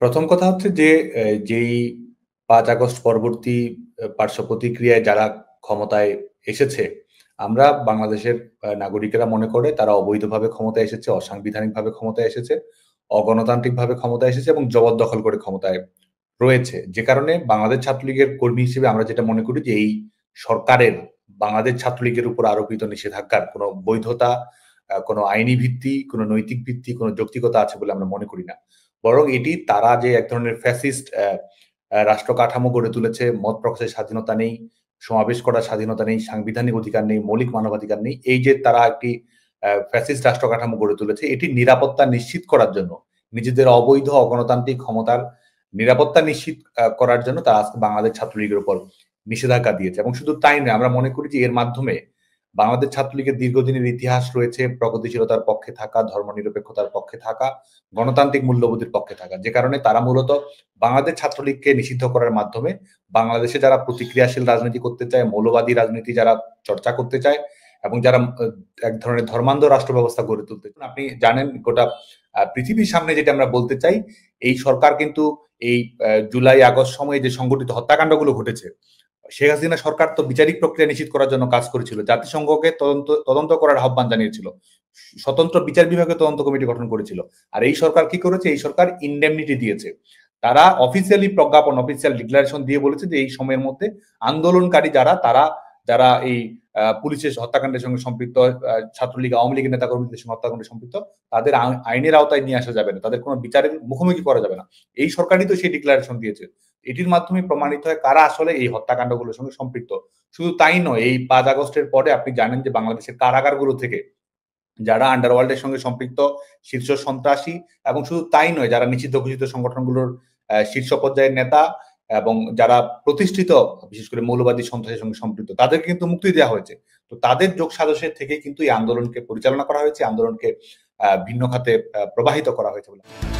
প্রথম কথা হচ্ছে যে যেই ৫ আগস্ট পরবর্তী পার্শ্ব প্রতিক্রিয়ায় যারা ক্ষমতায় এসেছে, আমরা বাংলাদেশের নাগরিকেরা মনে করে তারা অবৈধভাবে ক্ষমতায় এসেছে, অসাংবিধানিকভাবে ক্ষমতায় এসেছে, অগণতান্ত্রিকভাবে ক্ষমতায় এসেছে এবং জবরদখল করে ক্ষমতায় রয়েছে। যে কারণে বাংলাদেশ ছাত্রলীগের কর্মী হিসেবে আমরা যেটা মনে করি যে এই সরকারের বাংলাদেশ ছাত্রলীগের উপর আরোপিত নিষেধাজ্ঞার কোনো বৈধতা, কোনো আইনি ভিত্তি, কোনো নৈতিক ভিত্তি, কোনো যৌক্তিকতা আছে বলে আমরা মনে করি না। বরং এটি তারা যে এক ধরনের ফ্যাসিস্ট রাষ্ট্র কাঠামো গড়ে তুলেছে, মত প্রকাশের স্বাধীনতা নেই, সমাবেশ করার স্বাধীনতা নেই, সাংবিধানিক অধিকার নেই, মৌলিক মানবাধিকার নেই। এই যে তারা একটি ফ্যাসিস্ট রাষ্ট্র কাঠামো গড়ে তুলেছে, এটির নিরাপত্তা নিশ্চিত করার জন্য, নিজেদের অবৈধ অগণতান্ত্রিক ক্ষমতার নিরাপত্তা নিশ্চিত করার জন্য তারা আজকে বাংলাদেশ ছাত্রলীগের উপর নিষেধাজ্ঞা দিয়েছে। এবং শুধু তাই নয়, আমরা মনে করি যে এর মাধ্যমে বাংলাদেশ ছাত্রলীগের দীর্ঘদিনের ইতিহাস রয়েছে প্রগতিশীলতার পক্ষে থাকা, ধর্মনিরপেক্ষতার পক্ষে থাকা, গণতান্ত্রিক মূল্যবোধের পক্ষে থাকা। যে কারণে তারা মূলত বাংলাদেশ ছাত্রলীগকে নিষিদ্ধ করার মাধ্যমে বাংলাদেশে যারা প্রতিক্রিয়াশীল রাজনীতি করতে চায়, মৌলবাদী রাজনীতি যারা চর্চা করতে চায় এবং যারা এক ধরনের ধর্মান্ধ রাষ্ট্র ব্যবস্থা গড়ে তুলতে চায়, আপনি জানেন গোটা পৃথিবীর সামনে যেটা আমরা বলতে চাই, এই সরকার কিন্তু এই জুলাই আগস্ট সময়ে যে সংগঠিত হত্যাকাণ্ডগুলো ঘটেছে, শেখ হাসিনা সরকার তো বিচারিক প্রক্রিয়া নিশ্চিত করার জন্য কাজ করেছিল, জাতিসংঘকে তদন্ত করার আহ্বান জানিয়েছিল, স্বতন্ত্র বিচার বিভাগের তদন্ত কমিটি গঠন করেছিল। আর এই সরকার কি করেছে? এই সরকার ইনডেমনিটি দিয়েছে। তারা অফিসিয়ালি প্রজ্ঞাপন, অফিসিয়াল ডিক্লারেশন দিয়ে বলেছে যে এই সময়ের মধ্যে আন্দোলনকারী যারা এই পুলিশের হত্যাকাণ্ডের সঙ্গে সম্পৃক্ত, ছাত্রলীগ আওয়ামী লীগের নেতাকর্মীদের সঙ্গে হত্যাকাণ্ডে সম্পৃক্ত, তাদের আইনের আওতায় নিয়ে আসা যাবে না, তাদের কোনো বিচারের মুখোমুখি করা যাবে না। এই সরকারই তো সেই ডিক্লারেশন দিয়েছে। এটির মাধ্যমে প্রমাণিত হয় কারা আসলে এই হত্যাকাণ্ডগুলোর সঙ্গে সম্পৃক্ত। শুধু তাই নয়, এই ৫ আগস্টের পরে আপনি জানেন যে বাংলাদেশের কারাগারগুলো থেকে যারা আন্ডারওয়ার্ল্ডের সঙ্গে সম্পৃক্ত শীর্ষ সন্ত্রাসী, এবং শুধু তাই নয়, যারা নিষিদ্ধ ঘোষিত সংগঠনগুলোর শীর্ষ পর্যায়ের নেতা এবং যারা প্রতিষ্ঠিত বিশেষ করে মৌলবাদী সন্ত্রাসের সঙ্গে সম্পৃক্ত, তাদেরকে কিন্তু মুক্তি দেওয়া হয়েছে। তো তাদের যোগ সাজসের থেকে কিন্তু এই আন্দোলনকে পরিচালনা করা হয়েছে, আন্দোলনকে ভিন্ন খাতে প্রবাহিত করা হয়েছে বলে